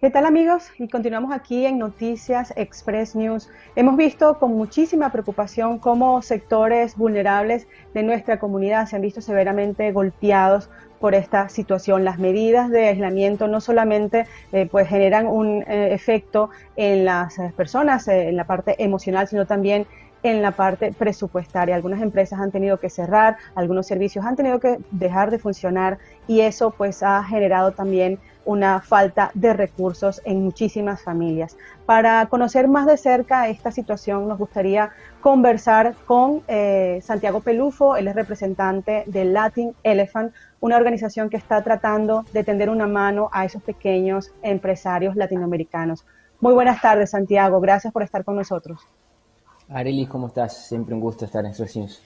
¿Qué tal amigos? Y continuamos aquí en Noticias Express News. Hemos visto con muchísima preocupación cómo sectores vulnerables de nuestra comunidad se han visto severamente golpeados por esta situación. Las medidas de aislamiento no solamente pues generan un efecto en las personas, en la parte emocional, sino también en la parte presupuestaria. Algunas empresas han tenido que cerrar, algunos servicios han tenido que dejar de funcionar y eso pues ha generado también una falta de recursos en muchísimas familias. Para conocer más de cerca esta situación, nos gustaría conversar con Santiago Pelufo. Él es representante de Latin Elephant, una organización que está tratando de tender una mano a esos pequeños empresarios latinoamericanos. Muy buenas tardes, Santiago. Gracias por estar con nosotros. Arelis, ¿cómo estás? Siempre un gusto estar en Express News.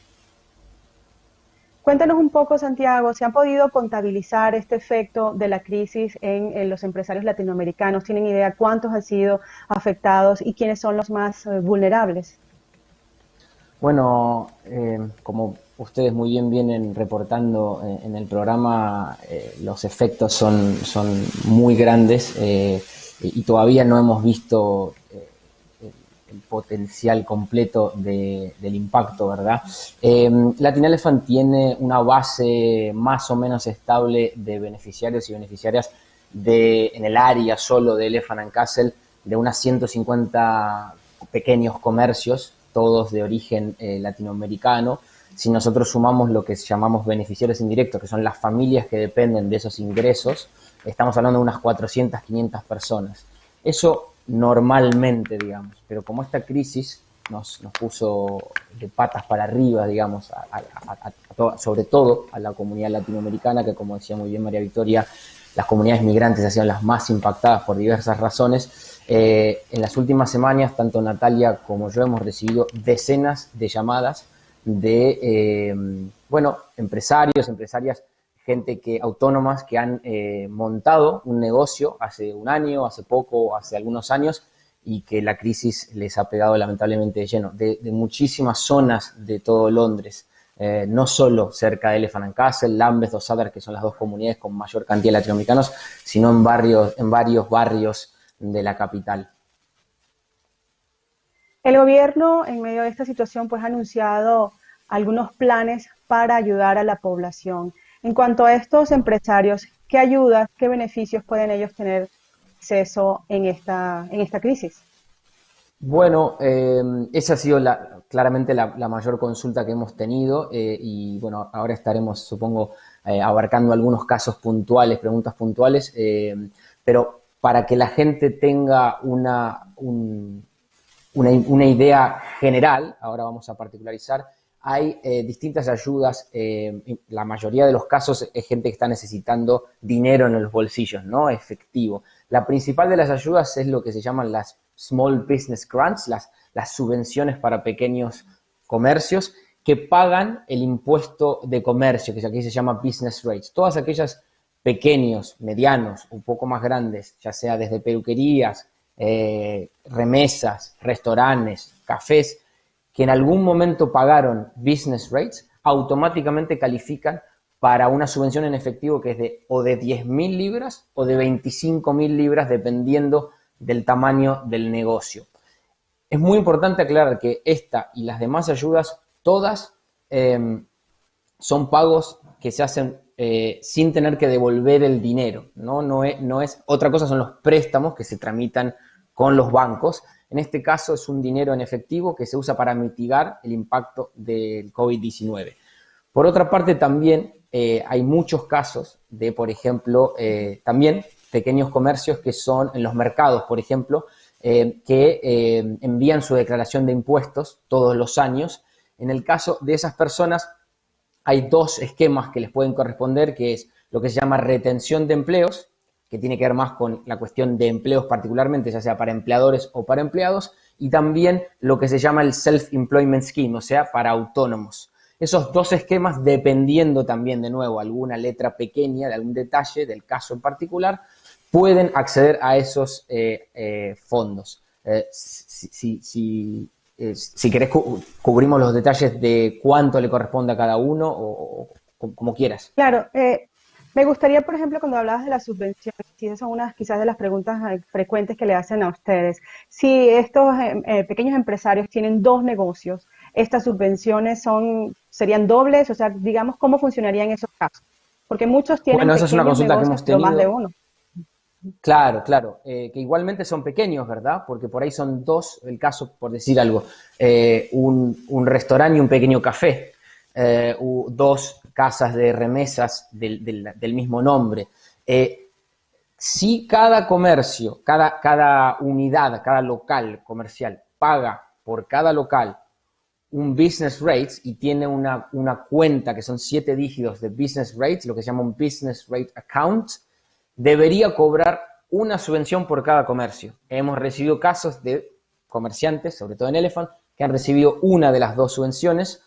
Cuéntanos un poco, Santiago, ¿se han podido contabilizar este efecto de la crisis en los empresarios latinoamericanos? ¿Tienen idea cuántos han sido afectados y quiénes son los más vulnerables? Bueno, como ustedes muy bien vienen reportando en el programa, los efectos son muy grandes y todavía no hemos visto el potencial completo del impacto, ¿verdad? Latin Elephant tiene una base más o menos estable de beneficiarios y beneficiarias en el área solo de Elephant and Castle de unas 150 pequeños comercios, todos de origen latinoamericano. Si nosotros sumamos lo que llamamos beneficiarios indirectos, que son las familias que dependen de esos ingresos, estamos hablando de unas 400, 500 personas. Eso normalmente, digamos, pero como esta crisis nos puso de patas para arriba, digamos, sobre todo a la comunidad latinoamericana, que como decía muy bien María Victoria, las comunidades migrantes han sido las más impactadas por diversas razones. En las últimas semanas, tanto Natalia como yo hemos recibido decenas de llamadas de, empresarios, empresarias, gente autónomas que han montado un negocio hace un año, hace poco, hace algunos años, y que la crisis les ha pegado lamentablemente de lleno, de muchísimas zonas de todo Londres. No solo cerca de Elephant and Castle, Lambeth o Southwark, que son las dos comunidades con mayor cantidad de latinoamericanos, sino en varios barrios de la capital. El gobierno, en medio de esta situación, pues ha anunciado algunos planes para ayudar a la población. En cuanto a estos empresarios, ¿qué ayudas, qué beneficios pueden ellos tener acceso en esta crisis? Bueno, esa ha sido claramente la mayor consulta que hemos tenido y bueno, ahora estaremos, supongo, abarcando algunos casos puntuales, preguntas puntuales, pero para que la gente tenga una idea general, ahora vamos a particularizar, hay distintas ayudas, la mayoría de los casos es gente que está necesitando dinero en los bolsillos, ¿no? Efectivo. La principal de las ayudas es lo que se llaman las Small Business Grants, las subvenciones para pequeños comercios que pagan el impuesto de comercio, que aquí se llama Business Rates. Todas aquellas pequeños, medianos, un poco más grandes, ya sea desde peluquerías, remesas, restaurantes, cafés, que en algún momento pagaron business rates, automáticamente califican para una subvención en efectivo que es de 10.000 libras o de 25.000 libras, dependiendo del tamaño del negocio. Es muy importante aclarar que esta y las demás ayudas, todas son pagos que se hacen sin tener que devolver el dinero, ¿no? Otra cosa son los préstamos que se tramitan con los bancos. En este caso es un dinero en efectivo que se usa para mitigar el impacto del COVID-19. Por otra parte, también hay muchos casos de, por ejemplo, también pequeños comercios que son en los mercados, por ejemplo, que envían su declaración de impuestos todos los años. En el caso de esas personas, hay dos esquemas que les pueden corresponder, que es lo que se llama retención de empleos, que tiene que ver más con la cuestión de empleos particularmente, ya sea para empleadores o para empleados, y también lo que se llama el Self-Employment Scheme, o sea, para autónomos. Esos dos esquemas, dependiendo también, de nuevo, alguna letra pequeña, de algún detalle del caso en particular, pueden acceder a esos fondos. Si querés, cubrimos los detalles de cuánto le corresponde a cada uno o como quieras. Claro, Me gustaría, por ejemplo, cuando hablabas de las subvenciones, y esas son unas quizás de las preguntas frecuentes que le hacen a ustedes, si estos pequeños empresarios tienen dos negocios, ¿estas subvenciones serían dobles? O sea, digamos, ¿cómo funcionaría en esos casos? Porque muchos tienen Bueno, esa es una pequeños consulta que negocios, hemos pero más de tenido. uno. Claro, claro, que igualmente son pequeños, ¿verdad? Porque por ahí son dos, el caso, por decir algo, un restaurante y un pequeño café, dos casas de remesas del mismo nombre. Si cada comercio, cada unidad, cada local comercial paga por cada local un business rates y tiene una cuenta que son 7 dígitos de business rates, lo que se llama un business rate account, debería cobrar una subvención por cada comercio. Hemos recibido casos de comerciantes, sobre todo en Elephant, que han recibido una de las dos subvenciones.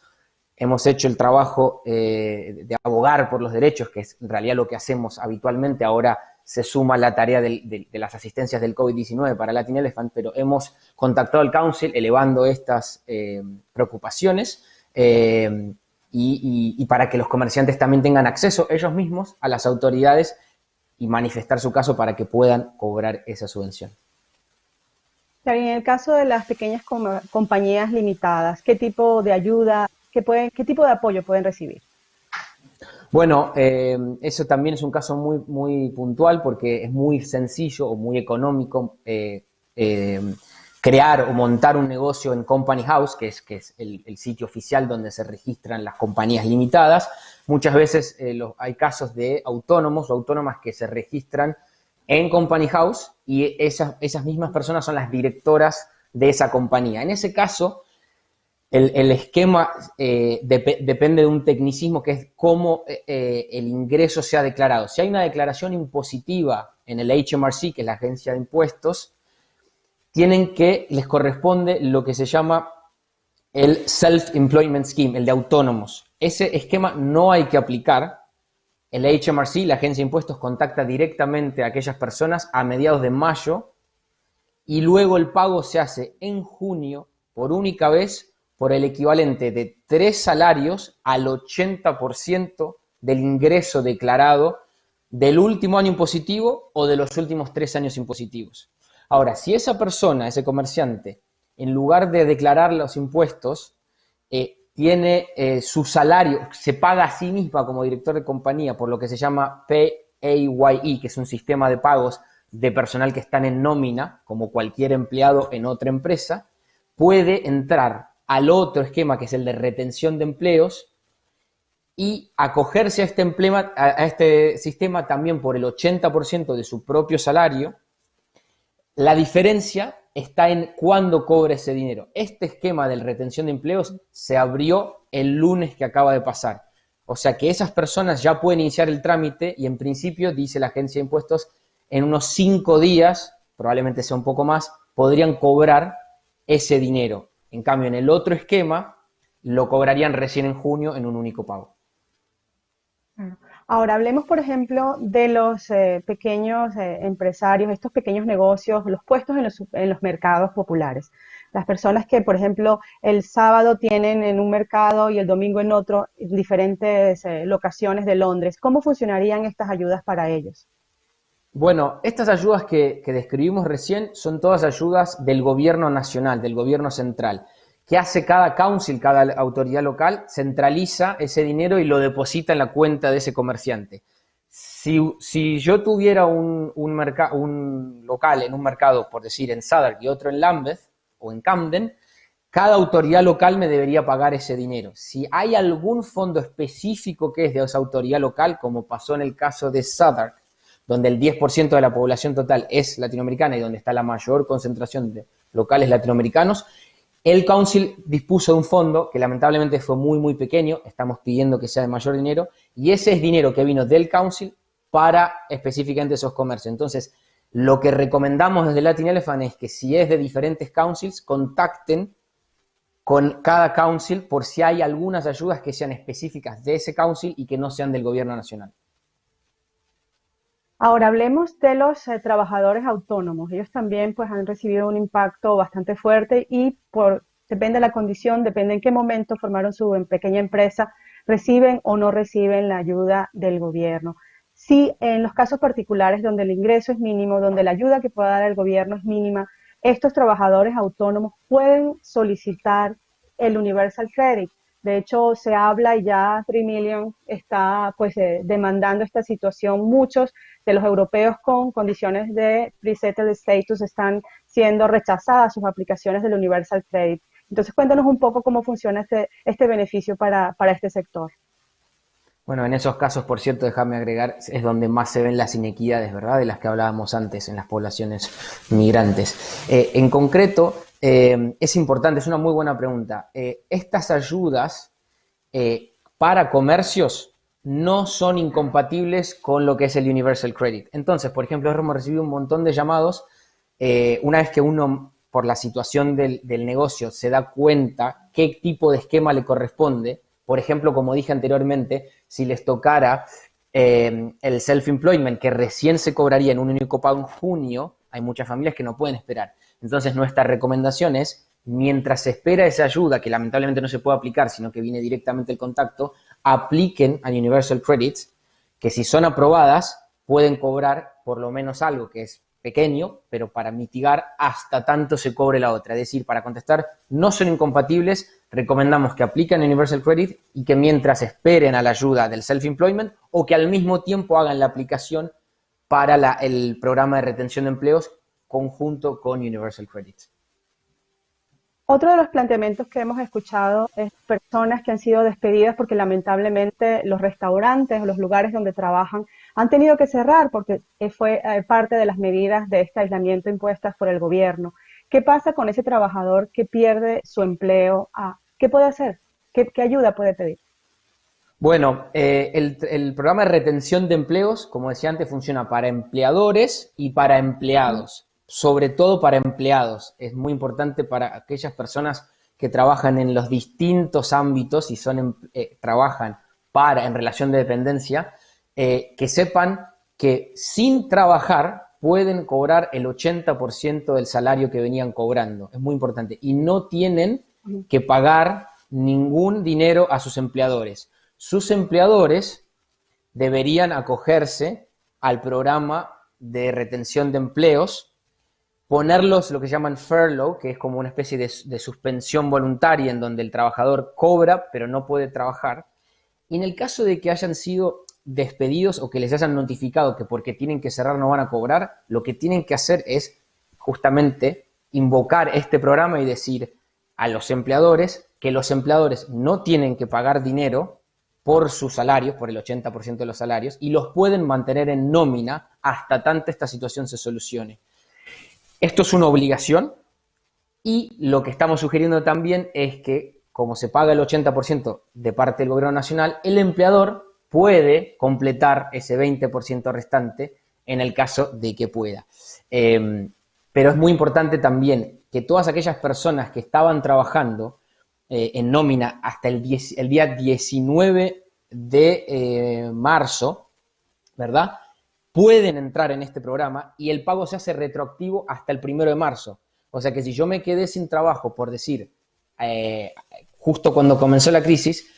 Hemos hecho el trabajo de abogar por los derechos, que es en realidad lo que hacemos habitualmente. Ahora se suma la tarea de las asistencias del COVID-19 para Latin Elephant, pero hemos contactado al Council elevando estas preocupaciones y para que los comerciantes también tengan acceso ellos mismos a las autoridades y manifestar su caso para que puedan cobrar esa subvención. Claro, y en el caso de las pequeñas compañías limitadas, ¿qué tipo de ayuda, qué tipo de apoyo pueden recibir? Bueno, eso también es un caso muy, muy puntual porque es muy sencillo o muy económico eh, crear o montar un negocio en Company House, que es el sitio oficial donde se registran las compañías limitadas. Muchas veces hay casos de autónomos o autónomas que se registran en Company House y esas mismas personas son las directoras de esa compañía. En ese caso, el esquema depende de un tecnicismo que es cómo el ingreso se ha declarado. Si hay una declaración impositiva en el HMRC, que es la agencia de impuestos, les corresponde lo que se llama el Self-Employment Scheme, el de autónomos. Ese esquema no hay que aplicar. El HMRC, la agencia de impuestos, contacta directamente a aquellas personas a mediados de mayo y luego el pago se hace en junio por única vez por el equivalente de 3 salarios al 80% del ingreso declarado del último año impositivo o de los últimos 3 años impositivos. Ahora, si esa persona, ese comerciante, en lugar de declarar los impuestos, tiene su salario, se paga a sí misma como director de compañía por lo que se llama PAYE, que es un sistema de pagos de personal que están en nómina, como cualquier empleado en otra empresa, puede entrar al otro esquema, que es el de retención de empleos, y acogerse a este sistema también por el 80% de su propio salario. La diferencia está en cuándo cobra ese dinero. Este esquema de retención de empleos se abrió el lunes que acaba de pasar. O sea que esas personas ya pueden iniciar el trámite y en principio, dice la agencia de impuestos, en unos 5 días, probablemente sea un poco más, podrían cobrar ese dinero. En cambio, en el otro esquema, lo cobrarían recién en junio en un único pago. Claro. Ahora hablemos, por ejemplo, de los pequeños empresarios, estos pequeños negocios, los puestos en los mercados populares. Las personas que, por ejemplo, el sábado tienen en un mercado y el domingo en otro, en diferentes locaciones de Londres. ¿Cómo funcionarían estas ayudas para ellos? Bueno, estas ayudas que describimos recién son todas ayudas del gobierno nacional, del gobierno central. ¿Qué hace cada council, cada autoridad local? Centraliza ese dinero y lo deposita en la cuenta de ese comerciante. Si yo tuviera un local en un mercado, por decir, en Southwark y otro en Lambeth o en Camden, cada autoridad local me debería pagar ese dinero. Si hay algún fondo específico que es de esa autoridad local, como pasó en el caso de Southwark, donde el 10% de la población total es latinoamericana y donde está la mayor concentración de locales latinoamericanos, el Council dispuso de un fondo que lamentablemente fue muy, muy pequeño, estamos pidiendo que sea de mayor dinero, y ese es dinero que vino del Council para específicamente esos comercios. Entonces, lo que recomendamos desde Latin Elephant es que si es de diferentes councils, contacten con cada council por si hay algunas ayudas que sean específicas de ese council y que no sean del gobierno nacional. Ahora hablemos de los trabajadores autónomos. Ellos también pues han recibido un impacto bastante fuerte y depende de la condición, depende en qué momento formaron su pequeña empresa, reciben o no reciben la ayuda del gobierno. si en los casos particulares donde el ingreso es mínimo, donde la ayuda que pueda dar el gobierno es mínima, estos trabajadores autónomos pueden solicitar el Universal Credit. De hecho, se habla y ya 3 Million está pues demandando esta situación. Muchos de los europeos con condiciones de pre-settled status están siendo rechazadas sus aplicaciones del Universal Credit. Entonces, cuéntanos un poco cómo funciona este beneficio para este sector. Bueno, en esos casos, por cierto, déjame agregar, es donde más se ven las inequidades, ¿verdad? De las que hablábamos antes en las poblaciones migrantes. En concreto, es importante, es una muy buena pregunta. Estas ayudas para comercios no son incompatibles con lo que es el Universal Credit. Entonces, por ejemplo, hemos recibido un montón de llamados una vez que uno, por la situación del negocio, se da cuenta qué tipo de esquema le corresponde. Por ejemplo, como dije anteriormente, si les tocara el self-employment, que recién se cobraría en un único pago en junio, hay muchas familias que no pueden esperar. Entonces, nuestra recomendación es, mientras se espera esa ayuda, que lamentablemente no se puede aplicar, sino que viene directamente el contacto, apliquen a Universal Credits, que si son aprobadas, pueden cobrar por lo menos algo que es pequeño, pero para mitigar hasta tanto se cobre la otra. Es decir, para contestar, no son incompatibles, recomendamos que apliquen Universal Credit y que mientras esperen a la ayuda del self-employment o que al mismo tiempo hagan la aplicación para el programa de retención de empleos conjunto con Universal Credit. Otro de los planteamientos que hemos escuchado es personas que han sido despedidas porque lamentablemente los restaurantes o los lugares donde trabajan han tenido que cerrar porque fue parte de las medidas de este aislamiento impuestas por el gobierno. ¿Qué pasa con ese trabajador que pierde su empleo? ¿Qué puede hacer? ¿Qué ayuda puede pedir? Bueno, el programa de retención de empleos, como decía antes, funciona para empleadores y para empleados, sobre todo para empleados. Es muy importante para aquellas personas que trabajan en los distintos ámbitos y trabajan en relación de dependencia, que sepan que sin trabajar pueden cobrar el 80% del salario que venían cobrando. Es muy importante. Y no tienen que pagar ningún dinero a sus empleadores. Sus empleadores deberían acogerse al programa de retención de empleos, ponerlos lo que llaman furlough, que es como una especie de suspensión voluntaria en donde el trabajador cobra pero no puede trabajar. Y en el caso de que hayan sido despedidos o que les hayan notificado que porque tienen que cerrar no van a cobrar, lo que tienen que hacer es justamente invocar este programa y decir a los empleadores que los empleadores no tienen que pagar dinero por sus salarios, por el 80% de los salarios, y los pueden mantener en nómina hasta tanto esta situación se solucione. Esto es una obligación y lo que estamos sugiriendo también es que, como se paga el 80% de parte del gobierno nacional, el empleador puede completar ese 20% restante en el caso de que pueda. Pero es muy importante también que todas aquellas personas que estaban trabajando en nómina hasta el día 19 de marzo, ¿verdad? Pueden entrar en este programa y el pago se hace retroactivo hasta el 1 de marzo. O sea que si yo me quedé sin trabajo, por decir, justo cuando comenzó la crisis,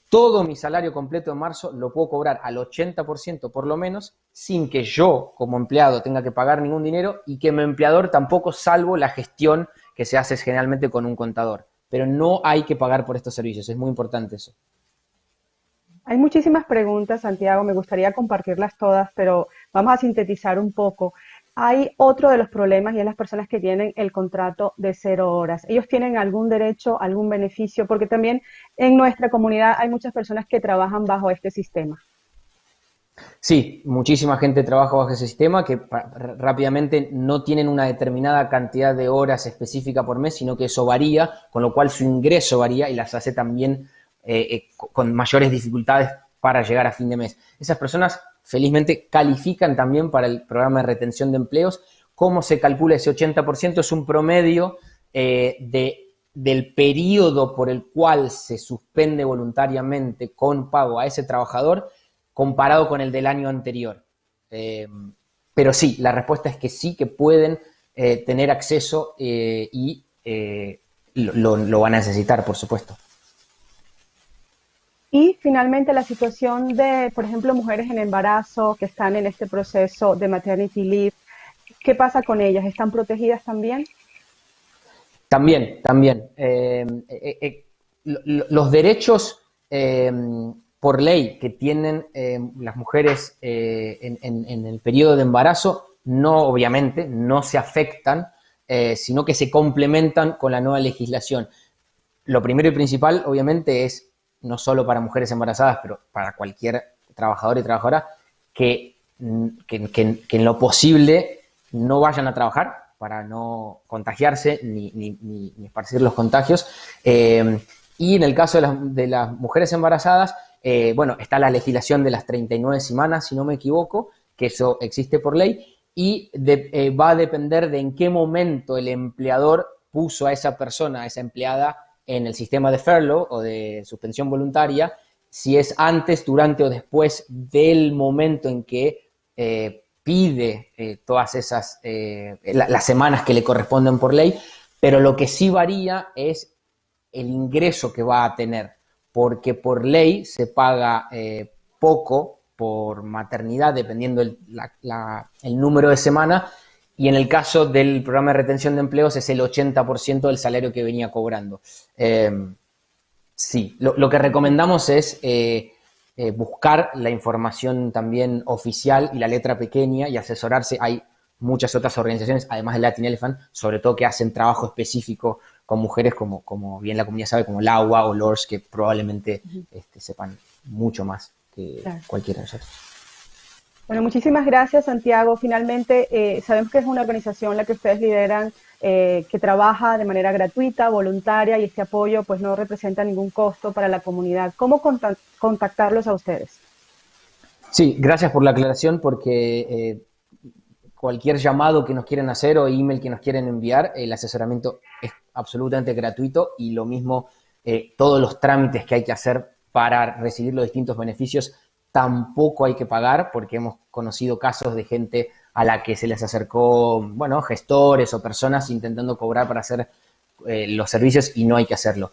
todo mi salario completo de marzo lo puedo cobrar al 80% por lo menos, sin que yo como empleado tenga que pagar ningún dinero y que mi empleador tampoco, salvo la gestión que se hace generalmente con un contador. Pero no hay que pagar por estos servicios, es muy importante eso. Hay muchísimas preguntas, Santiago, me gustaría compartirlas todas, pero vamos a sintetizar un poco. Hay otro de los problemas y es las personas que tienen el contrato de 0 horas. ¿Ellos tienen algún derecho, algún beneficio? Porque también en nuestra comunidad hay muchas personas que trabajan bajo este sistema. Sí, muchísima gente trabaja bajo ese sistema que rápidamente no tienen una determinada cantidad de horas específica por mes, sino que eso varía, con lo cual su ingreso varía y las hace también con mayores dificultades para llegar a fin de mes. Esas personas felizmente califican también para el programa de retención de empleos. ¿Cómo se calcula ese 80%? Es un promedio del periodo por el cual se suspende voluntariamente con pago a ese trabajador comparado con el del año anterior. Pero sí, la respuesta es que sí, que pueden tener acceso y lo van a necesitar, por supuesto. Y finalmente la situación de, por ejemplo, mujeres en embarazo que están en este proceso de maternity leave, ¿qué pasa con ellas? ¿Están protegidas también? También, también. Los derechos por ley que tienen las mujeres en el periodo de embarazo, no, obviamente, no se afectan, sino que se complementan con la nueva legislación. Lo primero y principal, obviamente, es no solo para mujeres embarazadas, pero para cualquier trabajador y trabajadora, que en lo posible no vayan a trabajar para no contagiarse ni esparcir los contagios. Y en el caso de las mujeres embarazadas, bueno, está la legislación de las 39 semanas, si no me equivoco, que eso existe por ley, y va a depender de en qué momento el empleador puso a esa persona, a esa empleada, en el sistema de furlough o de suspensión voluntaria, si es antes, durante o después del momento en que pide todas esas, las semanas que le corresponden por ley, pero lo que sí varía es el ingreso que va a tener, porque por ley se paga poco por maternidad, dependiendo el número de semanas, y en el caso del programa de retención de empleos es el 80% del salario que venía cobrando. Sí, lo que recomendamos es buscar la información también oficial y la letra pequeña y asesorarse. Hay muchas otras organizaciones, además de Latin Elephant, sobre todo que hacen trabajo específico con mujeres, como bien la comunidad sabe, como Lawa o Lors, que probablemente sepan mucho más que cualquiera de nosotros. Bueno, muchísimas gracias, Santiago. Finalmente, sabemos que es una organización la que ustedes lideran, que trabaja de manera gratuita, voluntaria, y este apoyo pues no representa ningún costo para la comunidad. ¿Cómo contactarlos a ustedes? Sí, gracias por la aclaración, porque cualquier llamado que nos quieran hacer o email que nos quieren enviar, el asesoramiento es absolutamente gratuito, y lo mismo todos los trámites que hay que hacer para recibir los distintos beneficios tampoco hay que pagar, porque hemos conocido casos de gente a la que se les acercó, bueno, gestores o personas intentando cobrar para hacer los servicios, y no hay que hacerlo.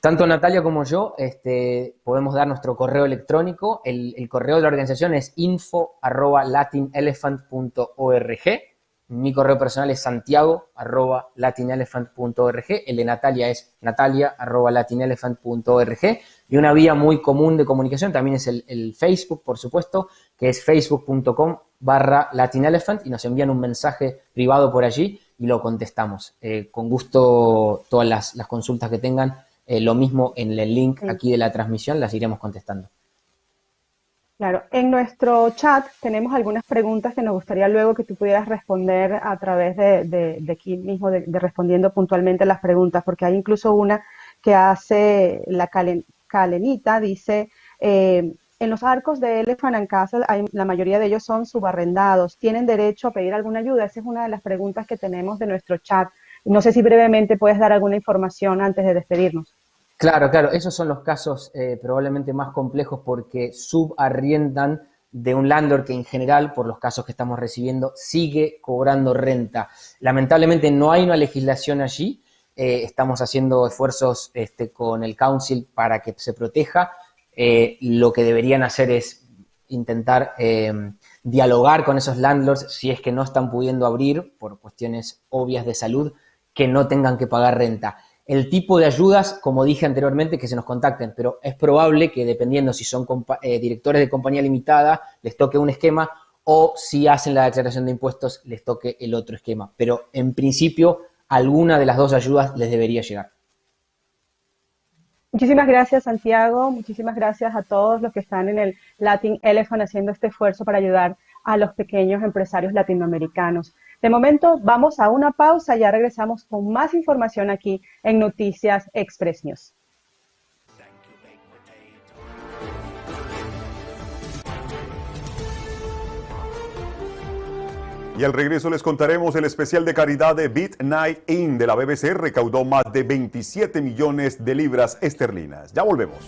Tanto Natalia como yo podemos dar nuestro correo electrónico. El correo de la organización es info@latinelephant.org. Mi correo personal es santiago@latinelephant.org. El de Natalia es natalia@latinelephant.org. Y una vía muy común de comunicación también es el Facebook, por supuesto, que es facebook.com/latinelephant, y nos envían un mensaje privado por allí y lo contestamos. Con gusto, todas las consultas que tengan, lo mismo en el link aquí de la transmisión, las iremos contestando. Claro, en nuestro chat tenemos algunas preguntas que nos gustaría luego que tú pudieras responder a través de aquí mismo, de respondiendo puntualmente las preguntas, porque hay incluso una que hace la Calenita, dice, en los arcos de Elephant and Castle, la mayoría de ellos son subarrendados, ¿tienen derecho a pedir alguna ayuda? Esa es una de las preguntas que tenemos de nuestro chat. No sé si brevemente puedes dar alguna información antes de despedirnos. Claro, claro, esos son los casos probablemente más complejos, porque subarriendan de un landlord que en general, por los casos que estamos recibiendo, sigue cobrando renta. Lamentablemente no hay una legislación allí, estamos haciendo esfuerzos con el council para que se proteja. Lo que deberían hacer es intentar dialogar con esos landlords, si es que no están pudiendo abrir por cuestiones obvias de salud, que no tengan que pagar renta. El tipo de ayudas, como dije anteriormente, que se nos contacten, pero es probable que, dependiendo si son directores de compañía limitada, les toque un esquema, o si hacen la declaración de impuestos, les toque el otro esquema. Pero en principio, alguna de las dos ayudas les debería llegar. Muchísimas gracias, Santiago. Muchísimas gracias a todos los que están en el Latin Elephant haciendo este esfuerzo para ayudar a los pequeños empresarios latinoamericanos. De momento, vamos a una pausa y ya regresamos con más información aquí en Noticias Express News. Y al regreso les contaremos el especial de caridad de Beat Night In de la BBC. Recaudó más de 27 millones de libras esterlinas. Ya volvemos.